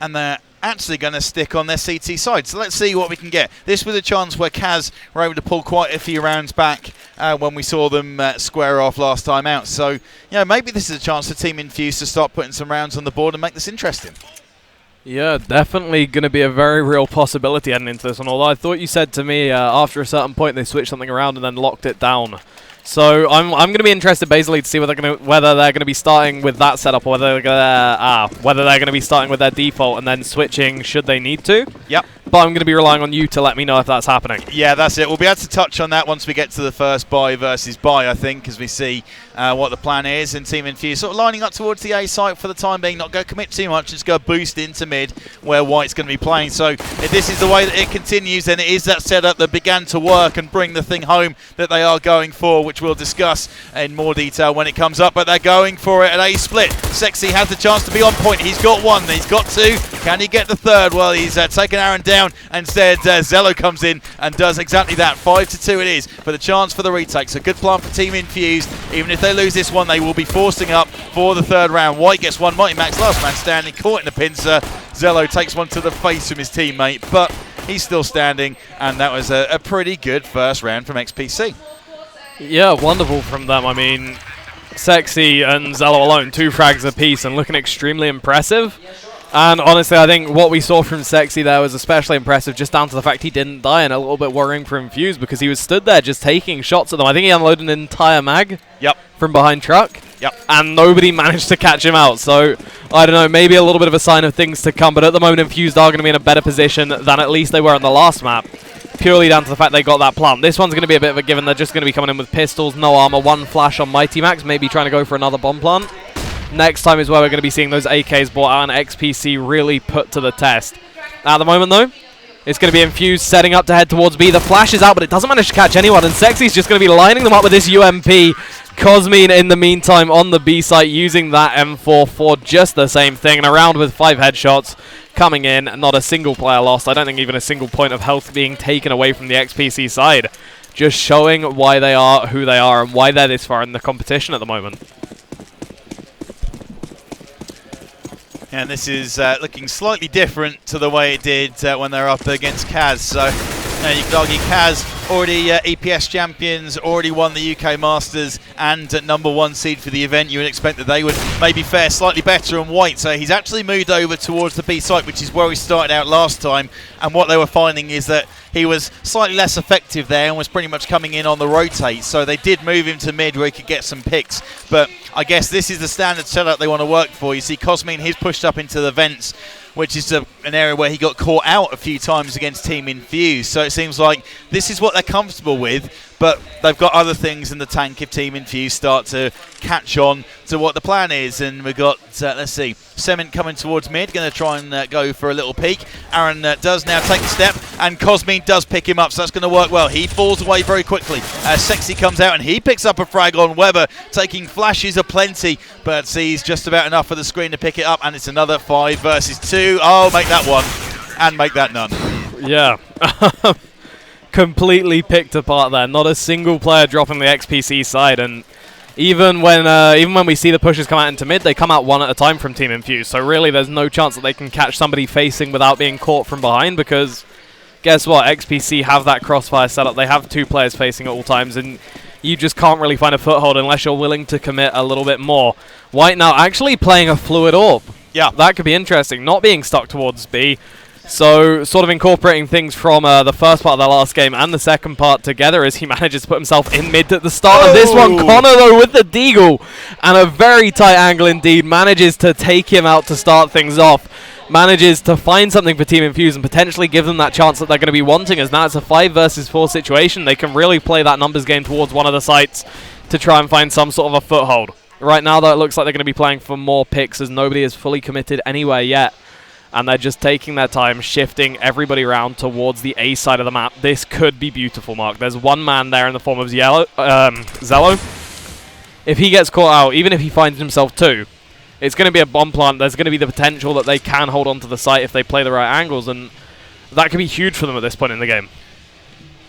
and they're actually going to stick on their CT side. So let's see what we can get. This was a chance where Kaz were able to pull quite a few rounds back when we saw them square off last time out. So, maybe this is a chance for Team Infused to start putting some rounds on the board and make this interesting. Yeah, definitely going to be a very real possibility heading into this one. Although I thought you said to me after a certain point they switched something around and then locked it down. So I'm going to be interested basically to see whether they're going to be starting with that setup or whether they're going to be starting with their default and then switching should they need to. Yep. But I'm going to be relying on you to let me know if that's happening. Yeah, that's it. We'll be able to touch on that once we get to the first buy versus buy, I think, as we see what the plan is. And Team Infused sort of lining up towards the A site for the time being. Not go commit too much, just go boost into mid where White's going to be playing. So if this is the way that it continues, then it is that setup that began to work and bring the thing home that they are going for, which we'll discuss in more detail when it comes up. But they're going for it at A split. Sexy has the chance to be on point. He's got one, he's got two. Can he get the third? Well, he's taken Aaron down. Instead, Zello comes in and does exactly that. 5-2 it is for the chance for the retake. So good plan for Team Infused. Even if they lose this one, they will be forcing up for the third round. White gets one. Mighty Max, last man standing, caught in the pincer. Zello takes one to the face from his teammate, but he's still standing. And that was a pretty good first round from XPC. Yeah, wonderful from them. I mean, Sexy and Zello alone, 2 frags apiece and looking extremely impressive. And honestly, I think what we saw from Sexy there was especially impressive just down to the fact he didn't die, and a little bit worrying for Infused because he was stood there just taking shots at them. I think he unloaded an entire mag from behind truck. And nobody managed to catch him out. So, I don't know, maybe a little bit of a sign of things to come. But at the moment, Infused are going to be in a better position than at least they were in the last map. Purely down to the fact they got that plant. This one's going to be a bit of a given. They're just going to be coming in with pistols, no armor, 1 flash on Mighty Max, maybe trying to go for another bomb plant. Next time is where we're going to be seeing those AKs brought out and XPC really put to the test. At the moment, though, it's going to be Infused setting up to head towards B. The flash is out, but it doesn't manage to catch anyone, and Sexy's just going to be lining them up with this UMP. Cosmine, in the meantime, on the B site, using that M4 for just the same thing, and around with 5 headshots coming in. Not a single player lost. I don't think even a single point of health being taken away from the XPC side. Just showing why they are who they are and why they're this far in the competition at the moment. And this is looking slightly different to the way it did when they were up against Kaz. So you could argue Kaz, already EPS champions, already won the UK Masters and #1 seed for the event. You would expect that they would maybe fare slightly better on White. So he's actually moved over towards the B site, which is where he started out last time. And what they were finding is that he was slightly less effective there and was pretty much coming in on the rotate. So they did move him to mid where he could get some picks. But I guess this is the standard setup they want to work for. You see Cosmine, he's pushed up into the vents, which is an area where he got caught out a few times against Team Infused. So it seems like this is what they're comfortable with, but they've got other things in the tank if Team Infused start to catch on to what the plan is. And we've got, let's see, Cement coming towards mid, going to try and go for a little peek. Aaron does now take the step, and Cosmine does pick him up, so that's going to work well. He falls away very quickly. Sexy comes out, and he picks up a frag on Weber, taking flashes aplenty, but sees just about enough for the screen to pick it up, and it's another 5 versus 2. Oh, make that 1, and make that none. Yeah. Completely picked apart there. Not a single player dropping the XPC side, and even when we see the pushes come out into mid, they come out 1 at a time from Team Infused. So really, there's no chance that they can catch somebody facing without being caught from behind, because guess what? XPC have that crossfire setup. They have 2 players facing at all times, and you just can't really find a foothold unless you're willing to commit a little bit more. White now actually playing a fluid orb. Yeah, that could be interesting. Not being stuck towards B. So, sort of incorporating things from the first part of their last game and the second part together as he manages to put himself in mid at the start of this one. Connor, though, with the deagle and a very tight angle indeed, manages to take him out to start things off. Manages to find something for Team Infused and potentially give them that chance that they're going to be wanting, as now it's a 5 versus 4 situation. They can really play that numbers game towards one of the sites to try and find some sort of a foothold. Right now, though, it looks like they're going to be playing for more picks as nobody is fully committed anywhere yet. And they're just taking their time, shifting everybody around towards the A side of the map. This could be beautiful, Mark. There's one man there in the form of Zello. If he gets caught out, even if he finds himself 2, it's going to be a bomb plant. There's going to be the potential that they can hold on to the site if they play the right angles, and that could be huge for them at this point in the game.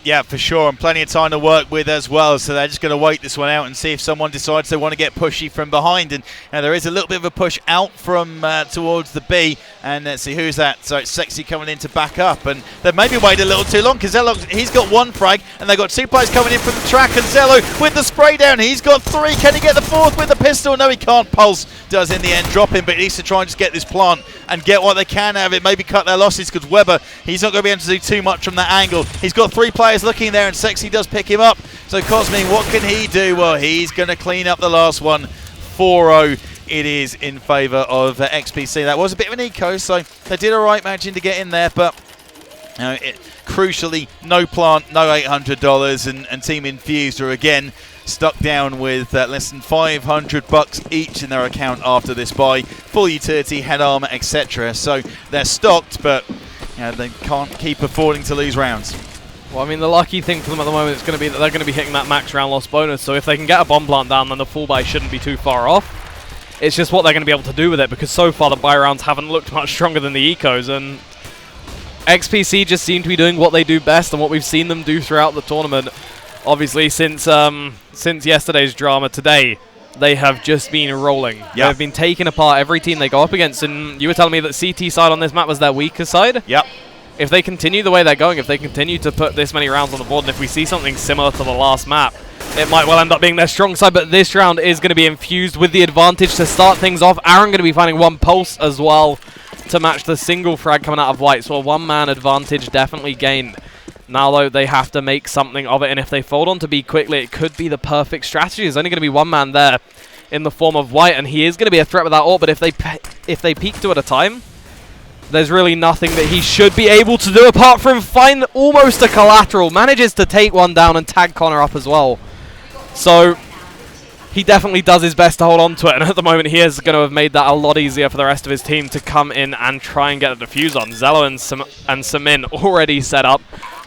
Yeah, for sure, and plenty of time to work with as well, so they're just going to wait this one out and see if someone decides they want to get pushy from behind. And there is a little bit of a push out from towards the B, and let's see who's that. So it's Sexy coming in to back up, and they've maybe waited a little too long because Zello, he's got one frag, and they've got 2 players coming in from the track, and Zello with the spray down, he's got 3. Can he get the 4th with the pistol? No, he can't. Pulse does in the end drop him, but he needs to try and just get this plant and get what they can out of it, maybe cut their losses, because Weber, he's not going to be able to do too much from that angle. He's got 3 players looking there, and Sexy does pick him up. So Cosmin, what can he do? Well, he's going to clean up the last one. 4-0 it is in favour of XPC. That was a bit of an eco, so they did all right managing to get in there, but crucially, no plant, no $800, and Team Infused are again stuck down with less than $500 each in their account after this buy. Full utility, head armor, etc. So they're stocked, but they can't keep affording to lose rounds. Well, I mean, the lucky thing for them at the moment is going to be that they're going to be hitting that max round loss bonus, so if they can get a bomb plant down, then the full buy shouldn't be too far off. It's just what they're going to be able to do with it, because so far the buy rounds haven't looked much stronger than the ecos, and XPC just seem to be doing what they do best and what we've seen them do throughout the tournament. Obviously, since yesterday's drama today, they have just been rolling. Yep. They've been taking apart every team they go up against, and you were telling me that CT side on this map was their weaker side? Yep. If they continue the way they're going, if they continue to put this many rounds on the board, and if we see something similar to the last map, it might well end up being their strong side, but this round is going to be Infused with the advantage to start things off. Aaron going to be finding 1 pulse as well to match the single frag coming out of white, so a 1-man advantage definitely gained. Now, though, they have to make something of it, and if they fold on to B quickly, it could be the perfect strategy. There's only going to be 1 man there in the form of white, and he is going to be a threat with that ult, but if they peek 2 at a time, there's really nothing that he should be able to do apart from find almost a collateral. Manages to take 1 down and tag Connor up as well. So he definitely does his best to hold on to it, and at the moment he is going to have made that a lot easier for the rest of his team to come in and try and get a defuse on. Zello and Samin already set up,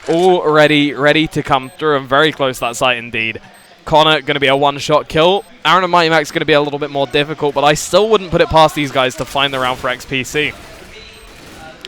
already ready to come through, and very close to that site indeed. Connor going to be a 1-shot kill. Aaron and Mighty Max going to be a little bit more difficult, but I still wouldn't put it past these guys to find the round for XPC.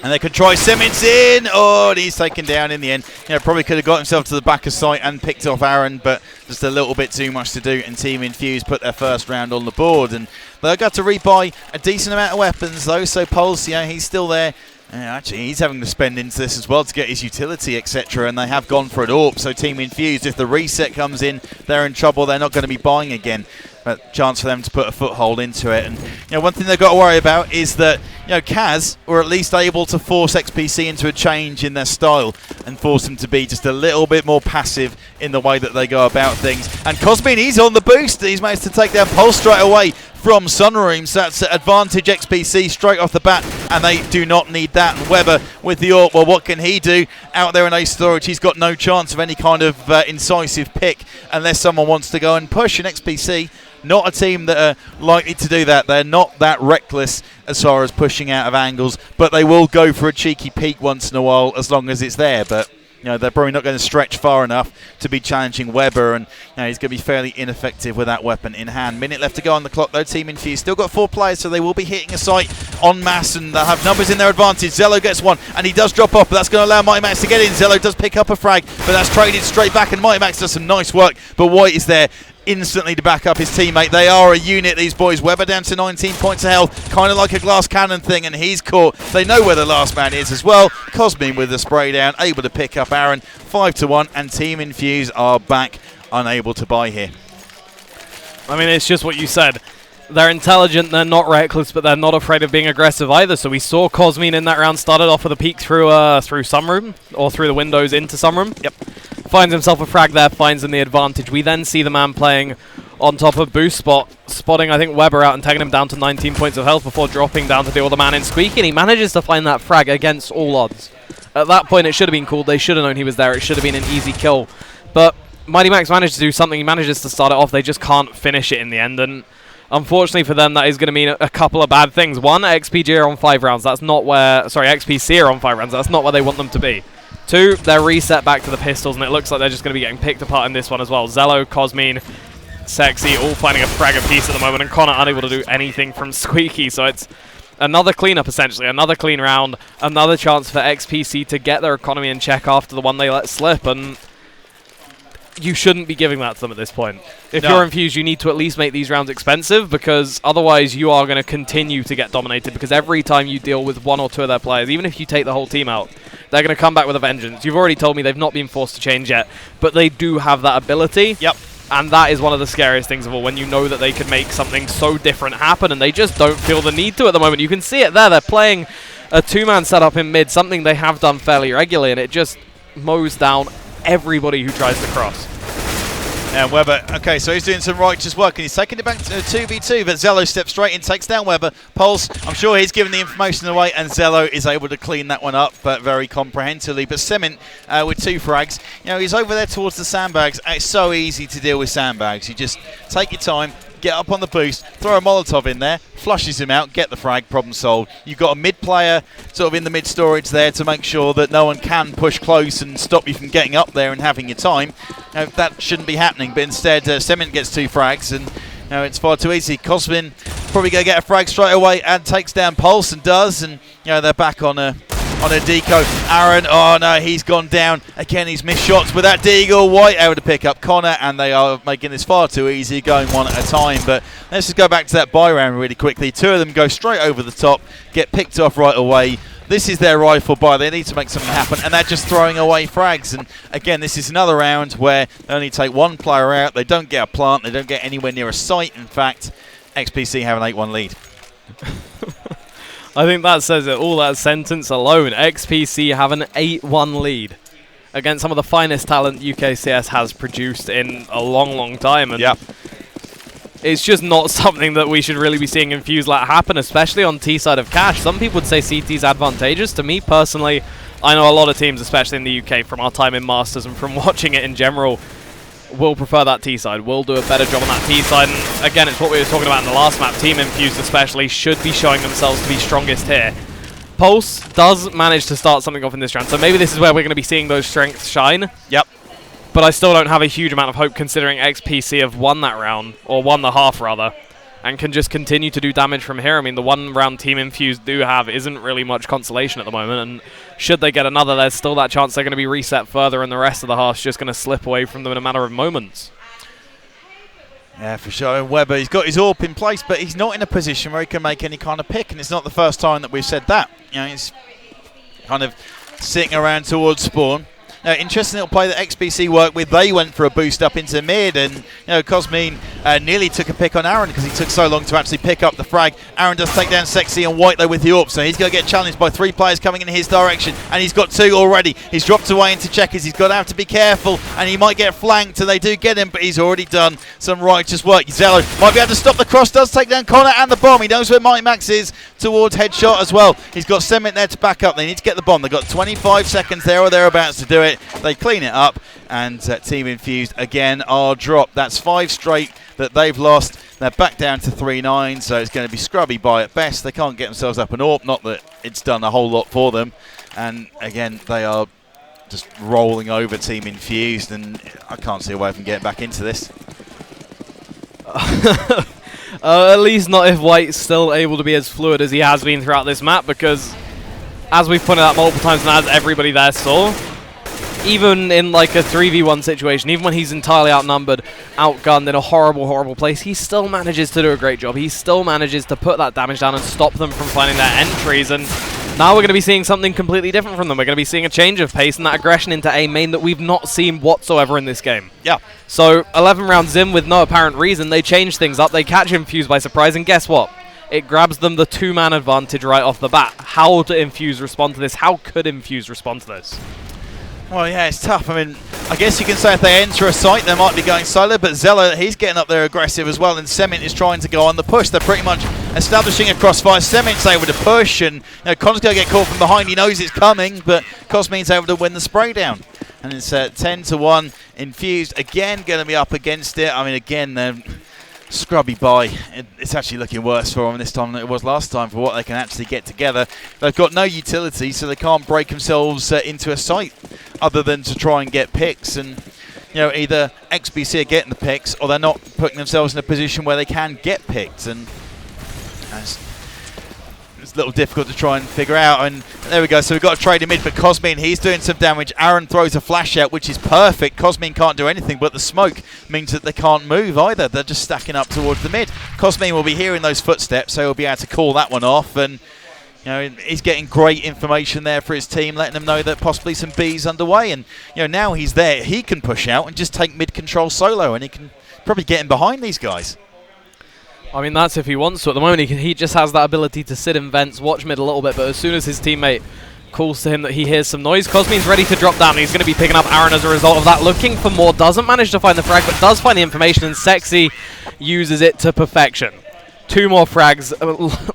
And they could try Simmons in. Oh, and he's taken down in the end. Probably could have got himself to the back of site and picked off Aaron, but just a little bit too much to do. And Team Infused put their first round on the board. And they got to rebuy a decent amount of weapons, though. So Pulse, he's still there. Actually, he's having to spend into this as well to get his utility, etc. And they have gone for an AWP. So Team Infused, if the reset comes in, they're in trouble. They're not going to be buying again. But chance for them to put a foothold into it. And one thing they've got to worry about is that Kaz were at least able to force XPC into a change in their style and force them to be just a little bit more passive in the way that they go about things. And Cosmin, he's on the boost. He's managed to take down Pulse straight away from Sunroom. So that's advantage XPC straight off the bat, and they do not need that. And Weber with the AWP, well, what can he do? Out there in ace storage, he's got no chance of any kind of incisive pick unless someone wants to go and push. And XPC, not a team that are likely to do that. They're not that reckless as far as pushing out of angles, but they will go for a cheeky peek once in a while as long as it's there. But they're probably not going to stretch far enough to be challenging Weber, and he's going to be fairly ineffective with that weapon in hand. Minute left to go on the clock, though. Team Infused still got 4 players, so they will be hitting a site en masse, and they'll have numbers in their advantage. Zello gets 1, and he does drop off, but that's going to allow Mighty Max to get in. Zello does pick up a frag, but that's traded straight back, and Mighty Max does some nice work, but White is there instantly to back up his teammate. They are a unit, these boys. Weber down to 19 points of health, kind of like a glass cannon thing, and he's caught. They know where the last man is as well. Cosmin with the spray down, able to pick up Aaron. 5-1, and Team Infused are back, unable to buy here. I mean, it's just what you said. They're intelligent, they're not reckless, but they're not afraid of being aggressive either. So we saw Cosmin in that round started off with a peek through Sunroom, or through the windows into Sunroom. Yep. Finds himself a frag there, finds him the advantage. We then see the man playing on top of boost spot, spotting, I think, Weber out and taking him down to 19 points of health before dropping down to deal with the man in Squeaky, and he manages to find that frag against all odds. At that point, it should have been called. They should have known he was there. It should have been an easy kill. But Mighty Max managed to do something. He manages to start it off. They just can't finish it in the end, and unfortunately for them, that is going to mean a couple of bad things. One, XPG are on 5 rounds. That's not where... Sorry, XPC are on 5 rounds. That's not where they want them to be. 2, they're reset back to the pistols, and it looks like they're just going to be getting picked apart in this one as well. Zello, Cosmin, Sexy, all finding a frag apiece at the moment, and Connor unable to do anything from Squeaky. So it's another cleanup, essentially. Another clean round. Another chance for XPC to get their economy in check after the one they let slip. And you shouldn't be giving that to them at this point. If No. you're Infused, you need to at least make these rounds expensive, because otherwise you are going to continue to get dominated, because every time you deal with one or two of their players, even if you take the whole team out, they're going to come back with a vengeance. You've already told me they've not been forced to change yet, but they do have that ability. Yep. And that is one of the scariest things of all, when you know that they could make something so different happen, and they just don't feel the need to at the moment. You can see it there. They're playing a two-man setup in mid, something they have done fairly regularly, and it just mows down everybody who tries to cross. And Weber, okay, so he's doing some righteous work, and he's taking it back to 2v2, but Zello steps straight in, takes down Weber. Pulse, I'm sure he's giving the information away, and Zello is able to clean that one up, but very comprehensively. But Sement with 2 frags, you know, he's over there towards the sandbags. It's so easy to deal with sandbags. You just take your time, get up on the boost, throw a Molotov in there, flushes him out, get the frag, problem solved. You've got a mid player sort of in the mid storage there to make sure that no one can push close and stop you from getting up there and having your time. That shouldn't be happening, but instead Sement gets 2 frags, and it's far too easy. Cosmin probably going to get a frag straight away and takes down Pulse, and does, and they're back on a deco. Aaron, oh no, he's gone down. Again, he's missed shots with that Deagle. White able to pick up Connor, and they are making this far too easy, going one at a time. But let's just go back to that buy round really quickly. 2 of them go straight over the top, get picked off right away. This is their rifle buy. They need to make something happen, and they're just throwing away frags. And again, this is another round where they only take 1 player out. They don't get a plant. They don't get anywhere near a site. In fact, XPC have an 8-1 lead. I think that says it all, that sentence alone. XPC have an 8-1 lead against some of the finest talent UKCS has produced in a long, long time. And yep. It's just not something that we should really be seeing Infused let happen, especially on T side of Cash. Some people would say CT's advantageous. To me personally, I know a lot of teams, especially in the UK, from our time in Masters and from watching it in general, will prefer that T side, will do a better job on that T side. And again, it's what we were talking about in the last map. Team Infused especially should be showing themselves to be strongest here. Pulse does manage to start something off in this round, so maybe this is where we're going to be seeing those strengths shine. Yep. But I still don't have a huge amount of hope, considering XPC have won that round, or won the half rather, and can just continue to do damage from here. I mean, the 1 round Team Infused do have isn't really much consolation at the moment, and should they get another, there's still that chance they're going to be reset further, and the rest of the half's just going to slip away from them in a matter of moments. Yeah, for sure. Weber, he's got his AWP in place, but he's not in a position where he can make any kind of pick, and it's not the first time that we've said that. He's kind of sitting around towards spawn. Interesting little play that XPC worked with. They went for a boost up into mid, and Cosmin nearly took a pick on Aaron because he took so long to actually pick up the frag. Aaron does take down Sexy and White though with the AWP, so he's going to get challenged by 3 players coming in his direction, and he's got 2 already. He's dropped away into checkers. He's got to have to be careful, and he might get flanked, and they do get him, but he's already done some righteous work. Zello might be able to stop the cross, does take down Connor and the bomb. He knows where Mighty Max is towards headshot as well. He's got Sement there to back up. They need to get the bomb. They've got 25 seconds there or thereabouts to do it. They clean it up, and Team Infused again are dropped. That's 5 straight that they've lost. They're back down to 3-9, so it's going to be scrubby by at best. They can't get themselves up an AWP, not that it's done a whole lot for them. And again, they are just rolling over Team Infused, and I can't see a way of them getting back into this. At least not if White's still able to be as fluid as he has been throughout this map, because as we've pointed out multiple times and as everybody there saw, even in like a 3v1 situation, even when he's entirely outnumbered, outgunned in a horrible, horrible place, he still manages to do a great job. He still manages to put that damage down and stop them from finding their entries. And now we're going to be seeing something completely different from them. We're going to be seeing a change of pace and that aggression into A main that we've not seen whatsoever in this game. Yeah. So 11 rounds in with no apparent reason, they change things up. They catch Infused by surprise, and guess what? It grabs them the 2-man advantage right off the bat. How do Infused respond to this? How could Infused respond to this? Well, yeah, it's tough. I mean, I guess you can say if they enter a site, they might be going solo, but Zello, he's getting up there aggressive as well, and Sement is trying to go on the push. They're pretty much establishing a crossfire. Sement's able to push, and Connor's going to get caught from behind. He knows it's coming, but Cosmin's able to win the spray down. And it's 10-1. Infused, again, going to be up against it. I mean, again, they're scrubby buy. It's actually looking worse for them this time than it was last time for what they can actually get together. They've got no utility, so they can't break themselves into a site other than to try and get picks. And either XPC are getting the picks, or they're not putting themselves in a position where they can get picked. And it's little difficult to try and figure out. And there we go. So we've got a trade in mid for Cosmin. He's doing some damage. Aaron throws a flash out, which is perfect. Cosmin can't do anything, but the smoke means that they can't move either. They're just stacking up towards the mid. Cosmin will be hearing those footsteps, so he'll be able to call that one off. And he's getting great information there for his team, letting them know that possibly some B's underway. And now he's there. He can push out and just take mid control solo, and he can probably get in behind these guys. I mean, that's if he wants to. At the moment, he just has that ability to sit in vents, watch mid a little bit, but as soon as his teammate calls to him that he hears some noise, Cosmin's ready to drop down. He's going to be picking up Aaron as a result of that, looking for more. Doesn't manage to find the frag, but does find the information, and Sexy uses it to perfection. 2 more frags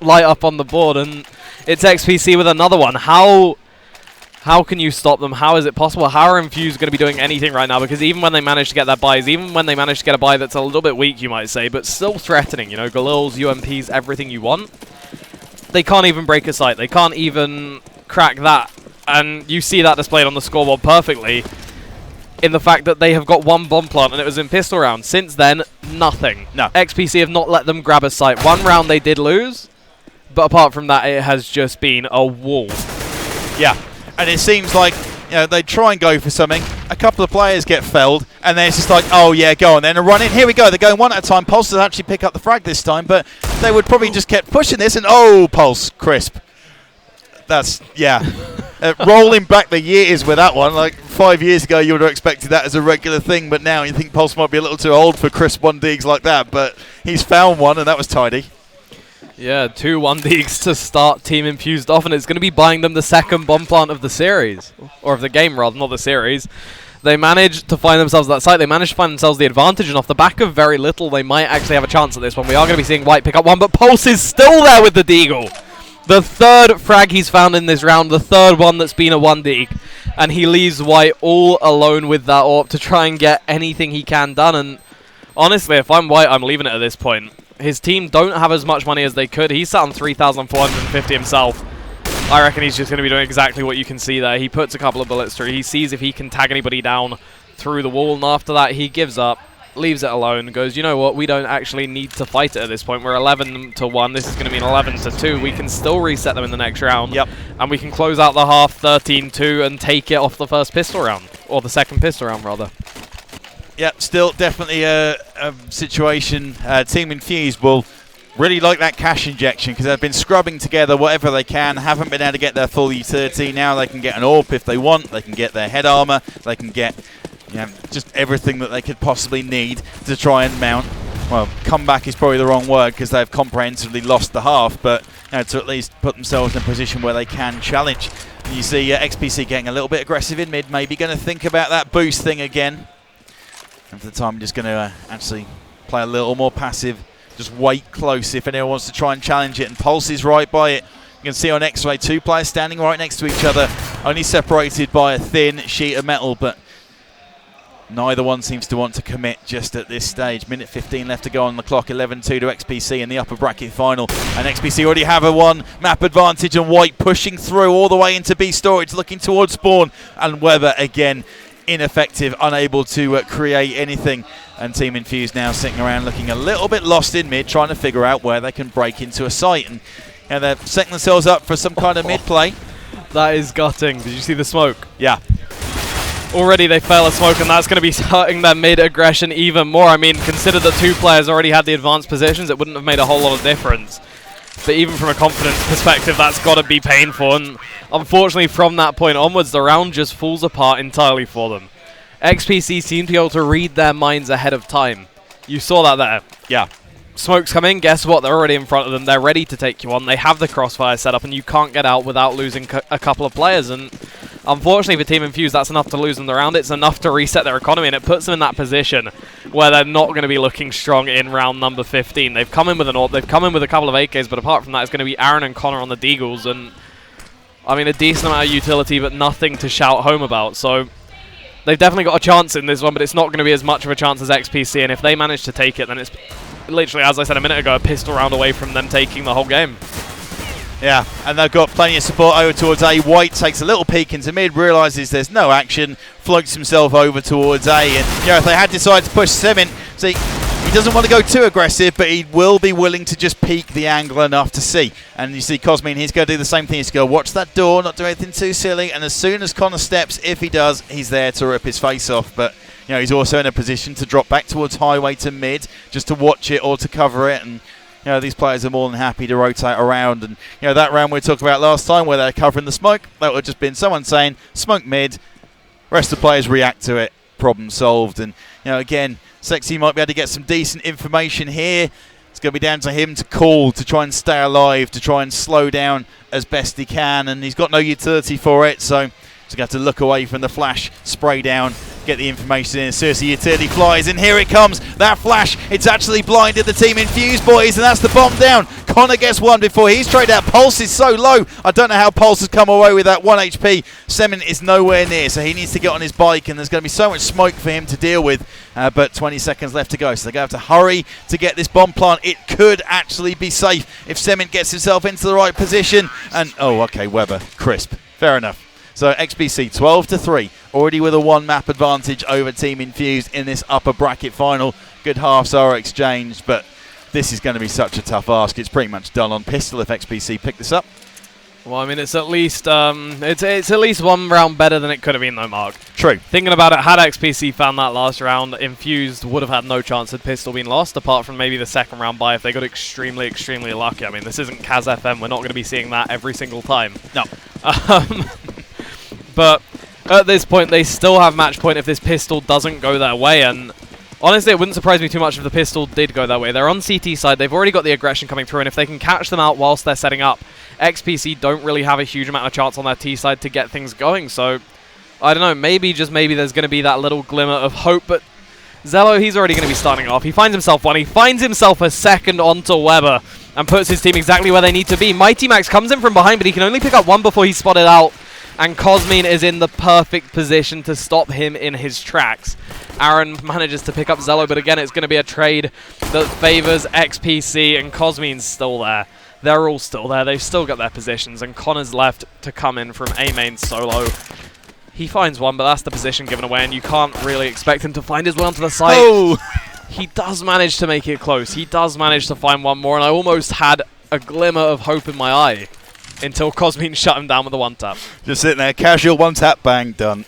light up on the board, and it's XPC with another one. How can you stop them? How is it possible? How are Infused going to be doing anything right now? Because even when they manage to get their buys, even when they manage to get a buy that's a little bit weak, you might say, but still threatening, Galils, UMPs, everything you want, they can't even break a site. They can't even crack that. And you see that displayed on the scoreboard perfectly in the fact that they have got 1 bomb plant, and it was in pistol round. Since then, nothing. No. XPC have not let them grab a site. 1 round they did lose, but apart from that, it has just been a wall. Yeah. And it seems like they try and go for something. A couple of players get felled, and then it's just like, oh yeah, go on then and run in. Here we go. They're going one at a time. Pulse does actually pick up the frag this time, but they would probably just kept pushing this, and Pulse crisp. That's rolling back the years with that one. Like 5 years ago, you would have expected that as a regular thing, but now you think Pulse might be a little too old for crisp 1-digs like that. But he's found one, and that was tidy. Yeah, 2 1-digs to start Team Infused off, and it's going to be buying them the 2nd bomb plant of the series. Or of the game, rather, not the series. They managed to find themselves that site. They managed to find themselves the advantage, and off the back of very little, they might actually have a chance at this one. We are going to be seeing White pick up one, but Pulse is still there with the Deagle. The 3rd frag he's found in this round, the 3rd one that's been a 1-dig. And he leaves White all alone with that AWP to try and get anything he can done. And honestly, if I'm White, I'm leaving it at this point. His team don't have as much money as they could. He's sat on 3,450 himself. I reckon he's just going to be doing exactly what you can see there. He puts a couple of bullets through. He sees if he can tag anybody down through the wall, and after that he gives up, leaves it alone, goes, you know what, we don't actually need to fight it at this point. We're 11-1. This is going to mean 11-2. We can still reset them in the next round. Yep. And we can close out the half 13-2 and take it off the first pistol round, or the 2nd pistol round, rather. Yeah, still definitely a situation. Team Infused will really like that cash injection because they've been scrubbing together whatever they can, haven't been able to get their full utility. Now they can get an AWP if they want, they can get their head armor, they can get just everything that they could possibly need to try and mount. Well, comeback is probably the wrong word because they've comprehensively lost the half, but to at least put themselves in a position where they can challenge. And you see XPC getting a little bit aggressive in mid, maybe going to think about that boost thing again. And for the time, I'm just going to actually play a little more passive. Just wait close if anyone wants to try and challenge it. And Pulse is right by it. You can see on X-Ray, 2 players standing right next to each other, only separated by a thin sheet of metal, but neither one seems to want to commit just at this stage. Minute 15 left to go on the clock, 11-2 to XPC in the upper bracket final. And XPC already have a 1 map advantage, and White pushing through all the way into B storage, looking towards spawn. And Weber again ineffective, unable to create anything. And Team Infused now sitting around looking a little bit lost in mid, trying to figure out where they can break into a site. And they're setting themselves up for some kind of mid play. That is gutting. Did you see the smoke? Yeah. Already they fail a smoke, and that's going to be hurting their mid aggression even more. I mean, consider that 2 players already had the advanced positions, it wouldn't have made a whole lot of difference. But even from a confidence perspective, that's got to be painful. And unfortunately, from that point onwards, the round just falls apart entirely for them. XPC seem to be able to read their minds ahead of time. You saw that there. Yeah. Smokes come in, guess what? They're already in front of them. They're ready to take you on. They have the crossfire set up, and you can't get out without losing a couple of players. And unfortunately for Team Infused, that's enough to lose them the round. It's enough to reset their economy, and it puts them in that position where they're not going to be looking strong in round number 15. They've come in with an AWP, they've come in with a couple of AKs, but apart from that, it's going to be Aaron and Connor on the Deagles, and I mean, a decent amount of utility, but nothing to shout home about. So they've definitely got a chance in this one, but it's not going to be as much of a chance as XPC, and if they manage to take it, then it's literally, as I said a minute ago, a pistol round away from them taking the whole game. Yeah, and they've got plenty of support over towards A. White takes a little peek into mid, realises there's no action, floats himself over towards A, and if they had decided to push 7, see, we doesn't want to go too aggressive, but he will be willing to just peek the angle enough to see. And you see Cosmin, he's going to do the same thing. He's going to watch that door, not do anything too silly. And as soon as Connor steps, if he does, he's there to rip his face off. But you know, he's also in a position to drop back towards highway to mid, just to watch it or to cover it. And you know, these players are more than happy to rotate around. And you know, that round we talked about last time where they're covering the smoke, that would have just been someone saying, smoke mid, rest of the players react to it, problem solved. And you know, again, Sexy might be able to get some decent information here. It's going to be down to him to call, to try and stay alive, to try and slow down as best he can. And he's got no utility for it, so he's going to have to look away from the flash, spray down, get the information in. As soon as the utility flies, and here it comes. That flash, it's actually blinded the team Infused boys, and that's the bomb down. Connor gets one before he's straight out. Pulse is so low. I don't know how Pulse has come away with that 1 HP. Semin is nowhere near, so he needs to get on his bike, and there's going to be so much smoke for him to deal with. But 20 seconds left to go, so they're going to have to hurry to get this bomb plant. It could actually be safe if Semin gets himself into the right position. And, oh, okay, Weber, crisp. Fair enough. So XPC 12-3, already with a 1 map advantage over Team Infused in this upper bracket final. Good halves are exchanged, but this is going to be such a tough ask. It's pretty much done on pistol if XPC pick this up. Well, I mean, it's at least it's at least 1 round better than it could have been, though, Mark. True. Thinking about it, had XPC found that last round, Infused would have had no chance had pistol been lost, apart from maybe the second round bye if they got extremely, extremely lucky. I mean, this isn't Kaz FM. We're not going to be seeing that every single time. No. But at this point, they still have match point if this pistol doesn't go their way. And honestly, it wouldn't surprise me too much if the pistol did go their way. They're on CT side. They've already got the aggression coming through. And if they can catch them out whilst they're setting up, XPC don't really have a huge amount of chance on their T side to get things going. So, I don't know. Maybe, just maybe, there's going to be that little glimmer of hope. But Zello, he's already going to be starting off. He finds himself one. He finds himself a second onto Weber and puts his team exactly where they need to be. Mighty Max comes in from behind, but he can only pick up one before he's spotted out. And Cosmin is in the perfect position to stop him in his tracks. Aaron manages to pick up Zello, but again, it's going to be a trade that favors XPC, and Cosmin's still there. They're all still there. They've still got their positions, and Connor's left to come in from A main solo. He finds one, but that's the position given away, and you can't really expect him to find his way onto the site. Oh! He does manage to make it close. He does manage to find one more, and I almost had a glimmer of hope in my eye until Cosmin shut him down with a one-tap. Just sitting there, casual one-tap, bang, done.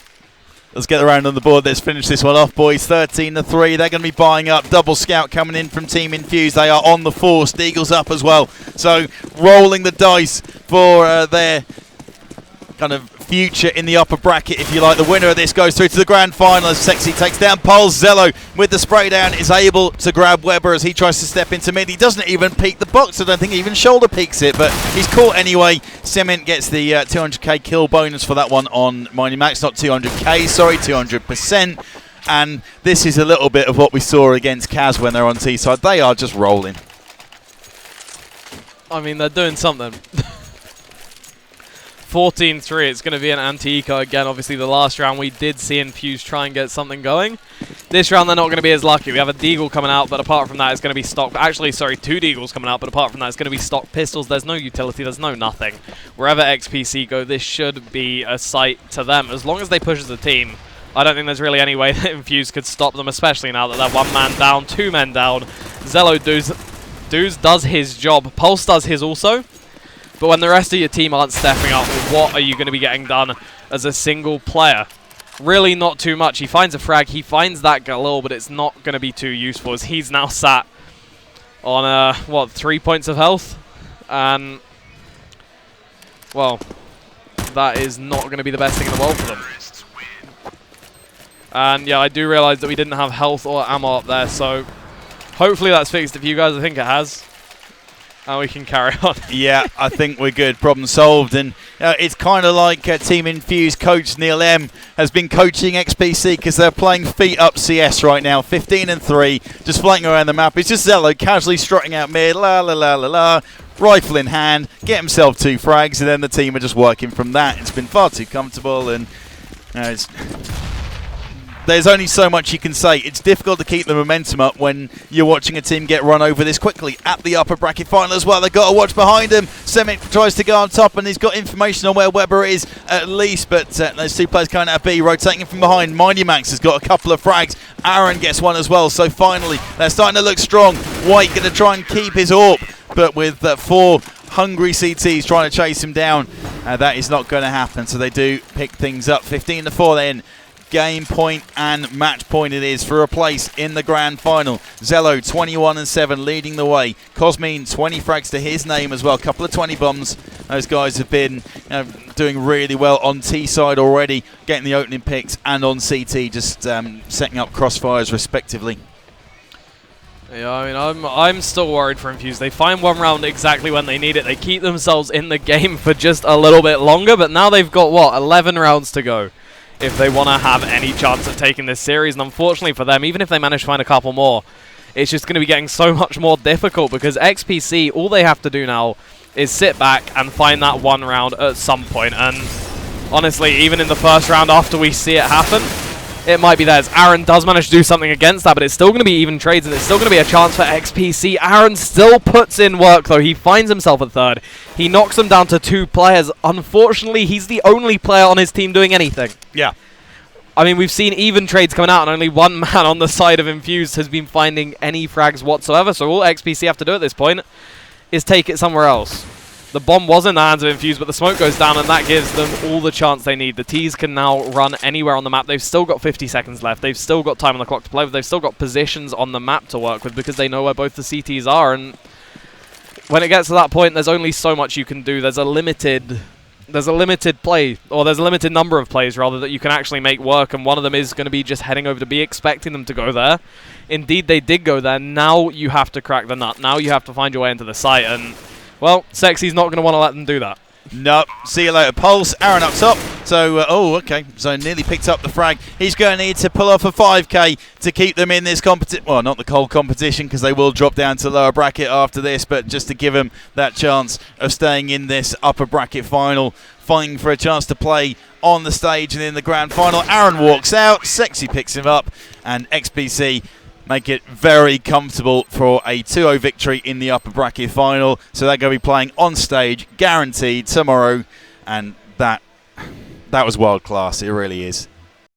Let's get around on the board. Let's finish this one off, boys. 13-3. They're going to be buying up. Double scout coming in from Team Infused. They are on the force. Eagles up as well. So rolling the dice for their kind of future in the upper bracket, if you like. The winner of this goes through to the grand final as Sexy takes down Pulse. Zello with the spray down is able to grab Weber as he tries to step into mid. He doesn't even peek the box. I don't think he even shoulder peeks it, but he's caught anyway. Cement gets the 200k kill bonus for that one on Mighty Max. Not 200k, sorry, 200%. And this is a little bit of what we saw against Kaz when they're on T-side. They are just rolling. I mean, they're doing something. 14-3, it's going to be an anti-eco again. Obviously, the last round we did see Infused try and get something going. This round, they're not going to be as lucky. We have a Deagle coming out, but apart from that, it's going to be stock. Actually, sorry, 2 Deagles coming out, but apart from that, it's going to be stock pistols. There's no utility, there's no nothing. Wherever XPC go, this should be a sight to them. As long as they push as a team, I don't think there's really any way that Infused could stop them, especially now that they're 1 man down, 2 men down. Zello does his job. Pulse does his also. But when the rest of your team aren't stepping up, what are you going to be getting done as a single player? Really not too much. He finds a frag, he finds that Galil, but it's not going to be too useful as he's now sat on, 3 points of health. And, well, that is not going to be the best thing in the world for them. And, yeah, I do realise that we didn't have health or ammo up there, so hopefully that's fixed. If you guys, I think it has. And we can carry on. Yeah, I think we're good. Problem solved. And it's kind of like Team Infused coach Neil M has been coaching XPC because they're playing feet up CS right now. 15-3, just flanking around the map. It's just Zello casually strutting out mid, la la la la la, rifle in hand, get himself 2 frags, and then the team are just working from that. It's been far too comfortable, and it's there's only so much you can say. It's difficult to keep the momentum up when you're watching a team get run over this quickly at the upper bracket final as well. They've got to watch behind him. Semic tries to go on top, and he's got information on where Weber is at least, but those two players coming out of B, rotating him from behind. Mindy Max has got a couple of frags. Aaron gets one as well, so finally they're starting to look strong. White going to try and keep his AWP, but with 4 hungry CTs trying to chase him down, that is not going to happen, so they do pick things up. 15-4 then. Game point and match point it is for a place in the grand final. Zello 21-7 leading the way. Cosmine 20 frags to his name as well. Couple of 20 bombs. Those guys have been doing really well on T side already, getting the opening picks, and on CT just setting up crossfires respectively. Yeah, I mean, I'm still worried for Infused. They find one round exactly when they need it. They keep themselves in the game for just a little bit longer, but now they've got, what, 11 rounds to go if they want to have any chance of taking this series. And unfortunately for them, even if they manage to find a couple more, it's just going to be getting so much more difficult, because XPC, all they have to do now is sit back and find that one round at some point. And honestly, even in the first round after we see it happen, it might be theirs. Aaron does manage to do something against that, but it's still going to be even trades, and it's still going to be a chance for XPC. Aaron still puts in work, though. He finds himself at third. He knocks them down to 2 players. Unfortunately, he's the only player on his team doing anything. Yeah. I mean, we've seen even trades coming out, and only one man on the side of Infused has been finding any frags whatsoever, so all XPC have to do at this point is take it somewhere else. The bomb was in the hands of Infused, but the smoke goes down, and that gives them all the chance they need. The Ts can now run anywhere on the map. They've still got 50 seconds left. They've still got time on the clock to play with. They've still got positions on the map to work with, because they know where both the CTs are. And when it gets to that point, there's only so much you can do. There's a limited play, or there's a limited number of plays, rather, that you can actually make work, and one of them is going to be just heading over to B, expecting them to go there. Indeed, they did go there. Now you have to crack the nut. Now you have to find your way into the site, and well, Sexy's not going to want to let them do that. No, see you later, Pulse. Aaron up top. So, oh, okay. So nearly picked up the frag. He's going to need to pull off a 5k to keep them in this competition. Well, not the cold competition, because they will drop down to lower bracket after this, but just to give them that chance of staying in this upper bracket final, fighting for a chance to play on the stage and in the grand final. Aaron walks out. Sexy picks him up, and XPC make it very comfortable for a 2-0 victory in the upper bracket final. So they're going to be playing on stage, guaranteed, tomorrow. And that was world class. It really is.